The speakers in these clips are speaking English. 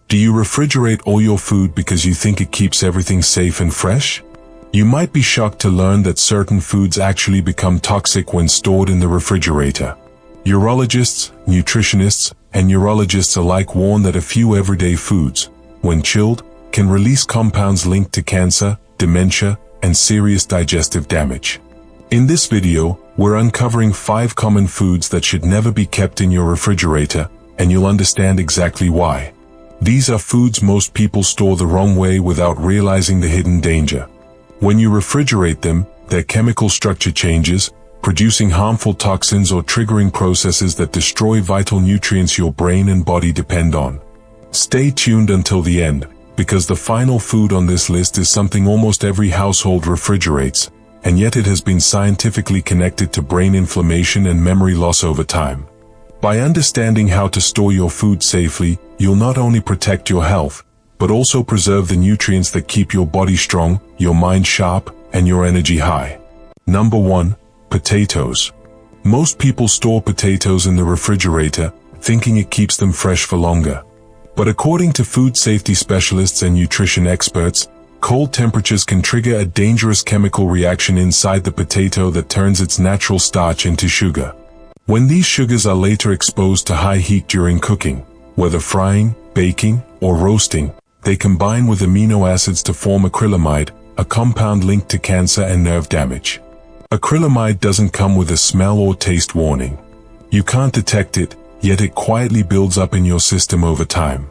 Do you refrigerate all your food because you think it keeps everything safe and fresh? You might be shocked to learn that certain foods actually become toxic when stored in the refrigerator. Urologists, nutritionists, and neurologists alike warn that a few everyday foods, when chilled, can release compounds linked to cancer, dementia, and serious digestive damage. In this video, we're uncovering 5 common foods that should never be kept in your refrigerator, and you'll understand exactly why. These are foods most people store the wrong way without realizing the hidden danger. When you refrigerate them, their chemical structure changes, producing harmful toxins or triggering processes that destroy vital nutrients your brain and body depend on. Stay tuned until the end, because the final food on this list is something almost every household refrigerates, and yet it has been scientifically connected to brain inflammation and memory loss over time. By understanding how to store your food safely, you'll not only protect your health, but also preserve the nutrients that keep your body strong, your mind sharp, and your energy high. Number 1. Potatoes. Most people store potatoes in the refrigerator, thinking it keeps them fresh for longer. But according to food safety specialists and nutrition experts, cold temperatures can trigger a dangerous chemical reaction inside the potato that turns its natural starch into sugar. When these sugars are later exposed to high heat during cooking, whether frying, baking, or roasting, they combine with amino acids to form acrylamide, a compound linked to cancer and nerve damage. Acrylamide doesn't come with a smell or taste warning. You can't detect it, yet it quietly builds up in your system over time.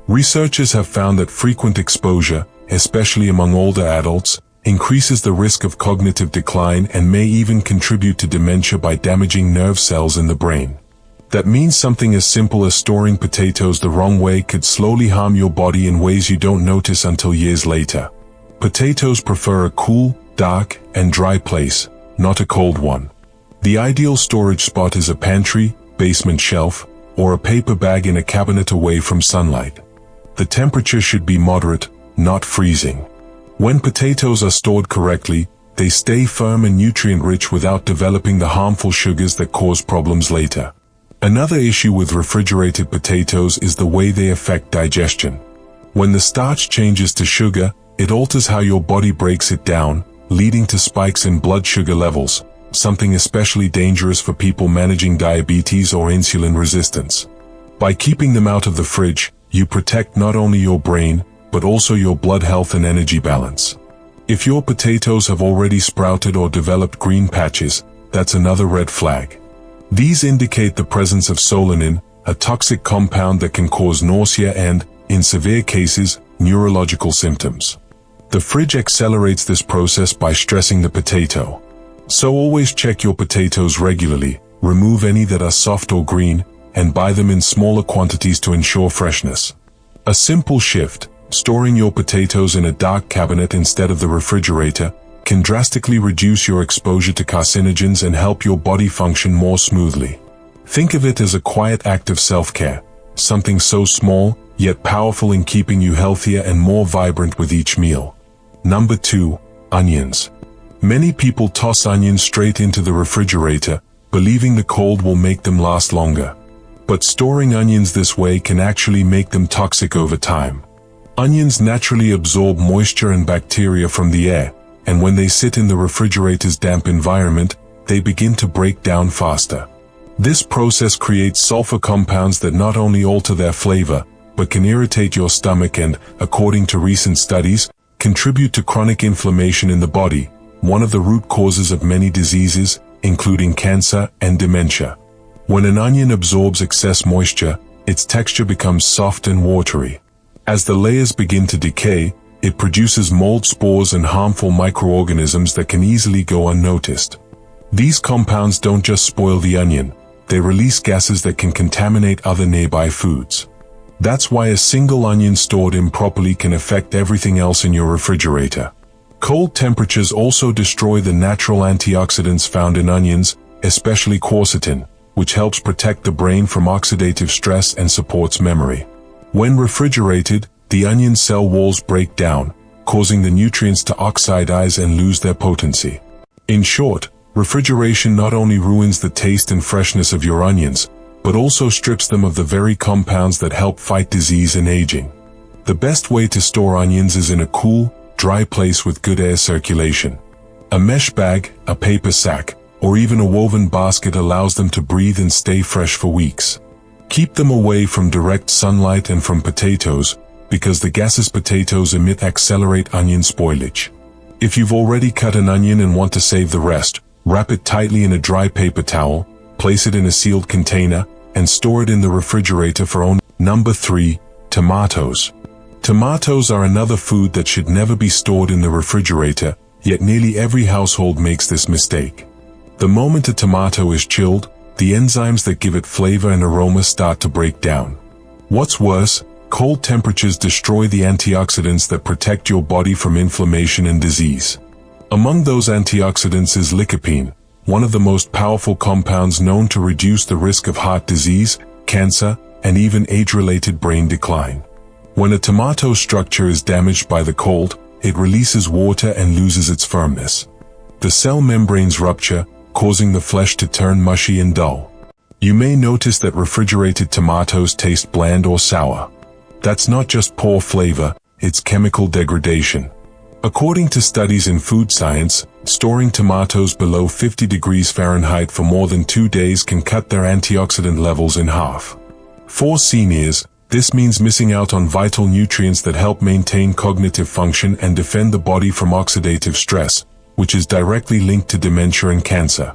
Researchers have found that frequent exposure, especially among older adults, increases the risk of cognitive decline and may even contribute to dementia by damaging nerve cells in the brain. That means something as simple as storing potatoes the wrong way could slowly harm your body in ways you don't notice until years later. Potatoes prefer a cool, dark, and dry place, not a cold one. The ideal storage spot is a pantry, basement shelf, or a paper bag in a cabinet away from sunlight. The temperature should be moderate, not freezing. When potatoes are stored correctly, they stay firm and nutrient-rich without developing the harmful sugars that cause problems later. Another issue with refrigerated potatoes is the way they affect digestion. When the starch changes to sugar, it alters how your body breaks it down, leading to spikes in blood sugar levels, something especially dangerous for people managing diabetes or insulin resistance. By keeping them out of the fridge, you protect not only your brain, but also your blood health and energy balance. If your potatoes have already sprouted or developed green patches, that's another red flag. These indicate the presence of solanine, a toxic compound that can cause nausea and, in severe cases, neurological symptoms. The fridge accelerates this process by stressing the potato. So always check your potatoes regularly, remove any that are soft or green, and buy them in smaller quantities to ensure freshness. A simple shift, storing your potatoes in a dark cabinet instead of the refrigerator, can drastically reduce your exposure to carcinogens and help your body function more smoothly. Think of it as a quiet act of self-care, something so small, yet powerful in keeping you healthier and more vibrant with each meal. Number 2. Onions. Many people toss onions straight into the refrigerator, believing the cold will make them last longer. But storing onions this way can actually make them toxic over time. Onions naturally absorb moisture and bacteria from the air, and when they sit in the refrigerator's damp environment, they begin to break down faster. This process creates sulfur compounds that not only alter their flavor, but can irritate your stomach and, according to recent studies, contribute to chronic inflammation in the body, one of the root causes of many diseases, including cancer and dementia. When an onion absorbs excess moisture, its texture becomes soft and watery. As the layers begin to decay, it produces mold spores and harmful microorganisms that can easily go unnoticed. These compounds don't just spoil the onion, they release gases that can contaminate other nearby foods. That's why a single onion stored improperly can affect everything else in your refrigerator. Cold temperatures also destroy the natural antioxidants found in onions, especially quercetin, which helps protect the brain from oxidative stress and supports memory. When refrigerated, the onion cell walls break down, causing the nutrients to oxidize and lose their potency. In short, refrigeration not only ruins the taste and freshness of your onions, but also strips them of the very compounds that help fight disease and aging. The best way to store onions is in a cool, dry place with good air circulation. A mesh bag, a paper sack, or even a woven basket allows them to breathe and stay fresh for weeks. Keep them away from direct sunlight and from potatoes, because the gases potatoes emit accelerate onion spoilage. If you've already cut an onion and want to save the rest, wrap it tightly in a dry paper towel, place it in a sealed container, and store it in the refrigerator for only. Number 3. Tomatoes. Tomatoes are another food that should never be stored in the refrigerator, yet nearly every household makes this mistake. The moment a tomato is chilled, the enzymes that give it flavor and aroma start to break down. What's worse, cold temperatures destroy the antioxidants that protect your body from inflammation and disease. Among those antioxidants is lycopene, one of the most powerful compounds known to reduce the risk of heart disease, cancer, and even age-related brain decline. When a tomato structure is damaged by the cold, it releases water and loses its firmness. The cell membranes rupture, causing the flesh to turn mushy and dull. You may notice that refrigerated tomatoes taste bland or sour. That's not just poor flavor, it's chemical degradation. According to studies in food science, storing tomatoes below 50 degrees Fahrenheit for more than 2 days can cut their antioxidant levels in half. For seniors, this means missing out on vital nutrients that help maintain cognitive function and defend the body from oxidative stress, which is directly linked to dementia and cancer.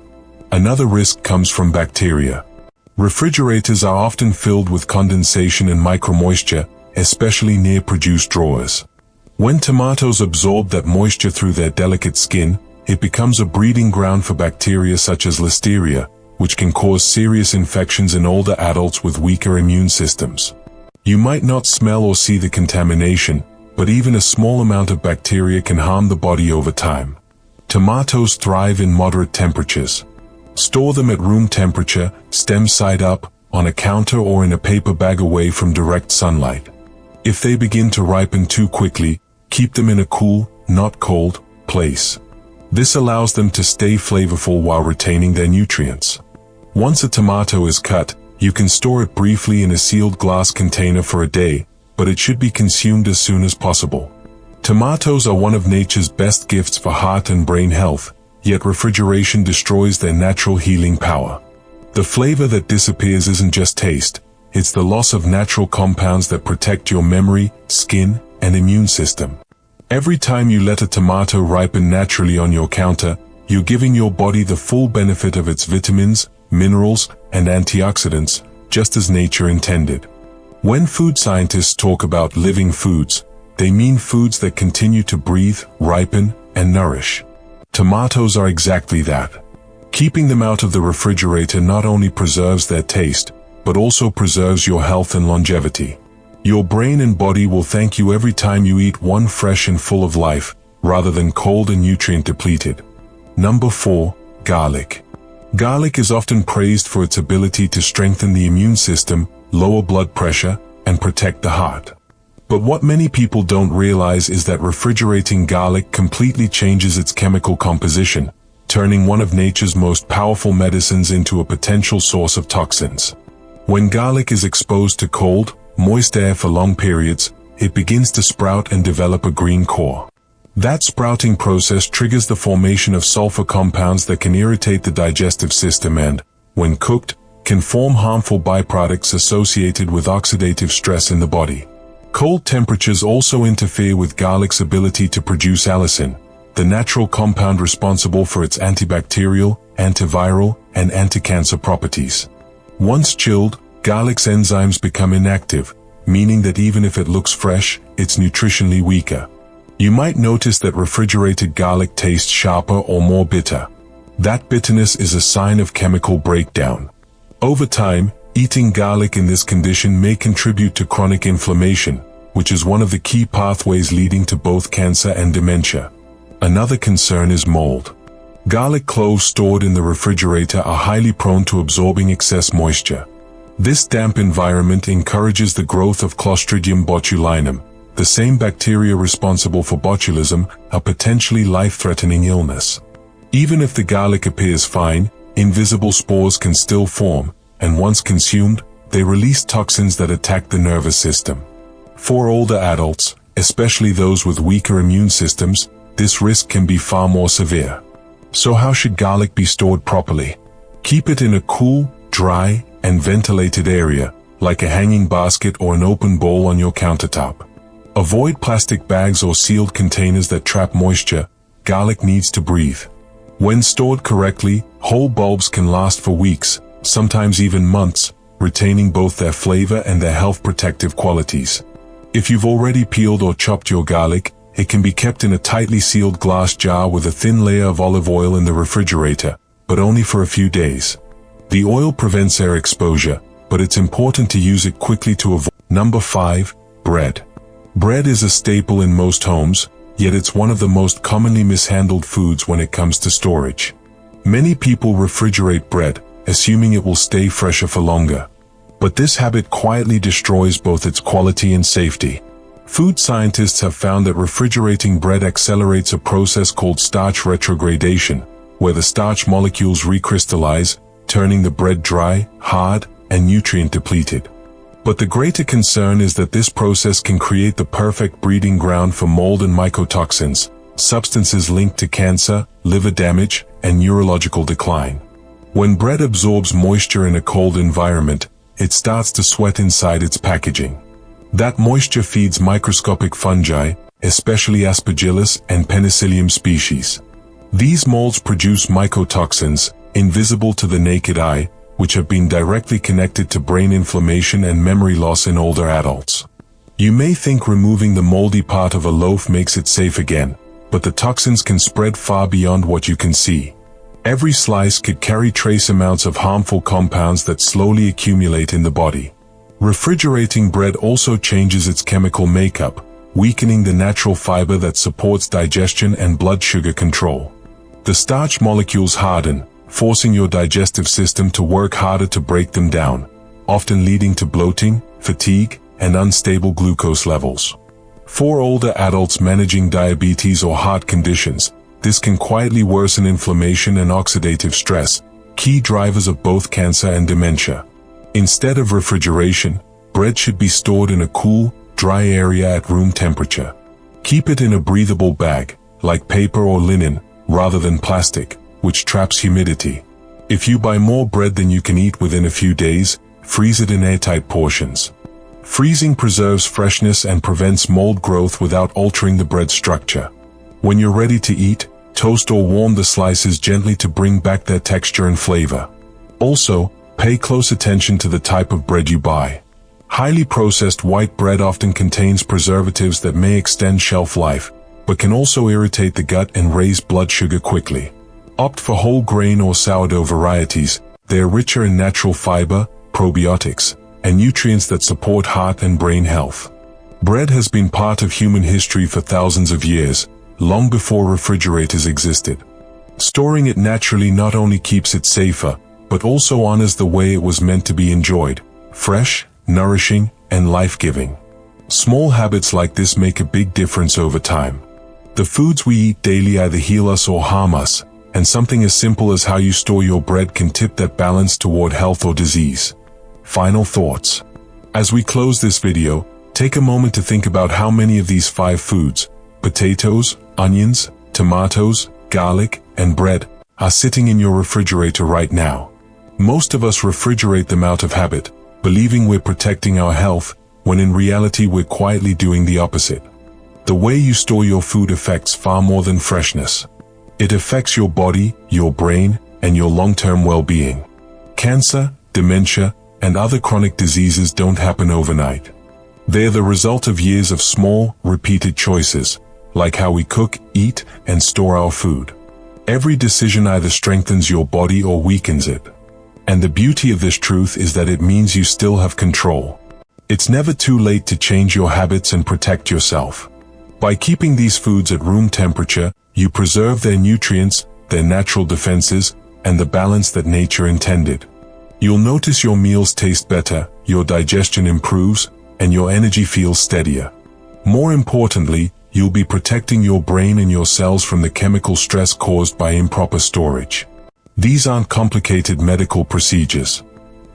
Another risk comes from bacteria. Refrigerators are often filled with condensation and micromoisture, especially near produce drawers. When tomatoes absorb that moisture through their delicate skin, it becomes a breeding ground for bacteria such as listeria, which can cause serious infections in older adults with weaker immune systems. You might not smell or see the contamination, but even a small amount of bacteria can harm the body over time. Tomatoes thrive in moderate temperatures. Store them at room temperature, stem side up, on a counter or in a paper bag away from direct sunlight. If they begin to ripen too quickly, keep them in a cool, not cold, place. This allows them to stay flavorful while retaining their nutrients. Once a tomato is cut, you can store it briefly in a sealed glass container for a day, but it should be consumed as soon as possible. Tomatoes are one of nature's best gifts for heart and brain health, yet refrigeration destroys their natural healing power. The flavor that disappears isn't just taste, it's the loss of natural compounds that protect your memory, skin, and immune system. Every time you let a tomato ripen naturally on your counter, you're giving your body the full benefit of its vitamins, minerals, and antioxidants, just as nature intended. When food scientists talk about living foods, they mean foods that continue to breathe, ripen, and nourish. Tomatoes are exactly that. Keeping them out of the refrigerator not only preserves their taste, but also preserves your health and longevity. Your brain and body will thank you every time you eat one fresh and full of life, rather than cold and nutrient depleted. Number 4. Garlic. Garlic is often praised for its ability to strengthen the immune system, lower blood pressure, and protect the heart. But what many people don't realize is that refrigerating garlic completely changes its chemical composition, turning one of nature's most powerful medicines into a potential source of toxins. When garlic is exposed to cold, moist air for long periods, it begins to sprout and develop a green core. That sprouting process triggers the formation of sulfur compounds that can irritate the digestive system and, when cooked, can form harmful byproducts associated with oxidative stress in the body. Cold temperatures also interfere with garlic's ability to produce allicin, the natural compound responsible for its antibacterial, antiviral, and anti-cancer properties. Once chilled, garlic's enzymes become inactive, meaning that even if it looks fresh, it's nutritionally weaker. You might notice that refrigerated garlic tastes sharper or more bitter. That bitterness is a sign of chemical breakdown. Over time, eating garlic in this condition may contribute to chronic inflammation, which is one of the key pathways leading to both cancer and dementia. Another concern is mold. Garlic cloves stored in the refrigerator are highly prone to absorbing excess moisture. This damp environment encourages the growth of Clostridium botulinum, the same bacteria responsible for botulism, a potentially life-threatening illness. Even if the garlic appears fine, invisible spores can still form, and once consumed, they release toxins that attack the nervous system. For older adults, especially those with weaker immune systems, this risk can be far more severe. So how should garlic be stored properly? Keep it in a cool, dry, and ventilated area, like a hanging basket or an open bowl on your countertop. Avoid plastic bags or sealed containers that trap moisture. Garlic needs to breathe. When stored correctly, whole bulbs can last for weeks, sometimes even months, retaining both their flavor and their health protective qualities. If you've already peeled or chopped your garlic, it can be kept in a tightly sealed glass jar with a thin layer of olive oil in the refrigerator, but only for a few days. The oil prevents air exposure, but it's important to use it quickly to avoid. Number 5. Bread. Bread is a staple in most homes, yet it's one of the most commonly mishandled foods when it comes to storage. Many people refrigerate bread, assuming it will stay fresher for longer. But this habit quietly destroys both its quality and safety. Food scientists have found that refrigerating bread accelerates a process called starch retrogradation, where the starch molecules recrystallize, turning the bread dry, hard, and nutrient depleted. But the greater concern is that this process can create the perfect breeding ground for mold and mycotoxins, substances linked to cancer, liver damage, and neurological decline. When bread absorbs moisture in a cold environment, it starts to sweat inside its packaging. That moisture feeds microscopic fungi, especially Aspergillus and Penicillium species. These molds produce mycotoxins, invisible to the naked eye, which have been directly connected to brain inflammation and memory loss in older adults. You may think removing the moldy part of a loaf makes it safe again, but the toxins can spread far beyond what you can see. Every slice could carry trace amounts of harmful compounds that slowly accumulate in the body. Refrigerating bread also changes its chemical makeup, weakening the natural fiber that supports digestion and blood sugar control. The starch molecules harden, forcing your digestive system to work harder to break them down, often leading to bloating, fatigue, and unstable glucose levels. For older adults managing diabetes or heart conditions, this can quietly worsen inflammation and oxidative stress, key drivers of both cancer and dementia. Instead of refrigeration, bread should be stored in a cool, dry area at room temperature. Keep it in a breathable bag, like paper or linen, rather than plastic, which traps humidity. If you buy more bread than you can eat within a few days, freeze it in airtight portions. Freezing preserves freshness and prevents mold growth without altering the bread structure. When you're ready to eat, toast or warm the slices gently to bring back their texture and flavor. Also, pay close attention to the type of bread you buy. Highly processed white bread often contains preservatives that may extend shelf life, but can also irritate the gut and raise blood sugar quickly. Opt for whole grain or sourdough varieties. They are richer in natural fiber, probiotics, and nutrients that support heart and brain health. Bread has been part of human history for thousands of years, long before refrigerators existed. Storing it naturally not only keeps it safer, but also honors the way it was meant to be enjoyed: fresh, nourishing, and life-giving. Small habits like this make a big difference over time. The foods we eat daily either heal us or harm us, and something as simple as how you store your bread can tip that balance toward health or disease. Final thoughts. As we close this video, take a moment to think about how many of these 5 foods, potatoes, onions, tomatoes, garlic, and bread, are sitting in your refrigerator right now. Most of us refrigerate them out of habit, believing we're protecting our health, when in reality we're quietly doing the opposite. The way you store your food affects far more than freshness. It affects your body, your brain, and your long-term well-being. Cancer, dementia, and other chronic diseases don't happen overnight. They're the result of years of small, repeated choices, like how we cook, eat, and store our food. Every decision either strengthens your body or weakens it. And the beauty of this truth is that it means you still have control. It's never too late to change your habits and protect yourself. By keeping these foods at room temperature, you preserve their nutrients, their natural defenses, and the balance that nature intended. You'll notice your meals taste better, your digestion improves, and your energy feels steadier. More importantly, you'll be protecting your brain and your cells from the chemical stress caused by improper storage. These aren't complicated medical procedures.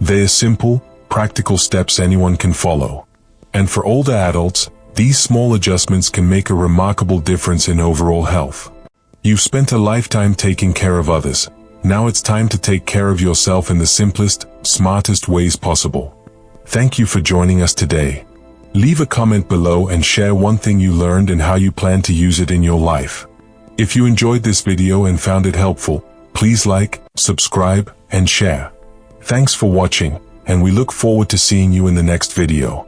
They're simple, practical steps anyone can follow. And for older adults, these small adjustments can make a remarkable difference in overall health. You've spent a lifetime taking care of others. Now it's time to take care of yourself in the simplest, smartest ways possible. Thank you for joining us today. Leave a comment below and share one thing you learned and how you plan to use it in your life. If you enjoyed this video and found it helpful, please like, subscribe, and share. Thanks for watching, and we look forward to seeing you in the next video.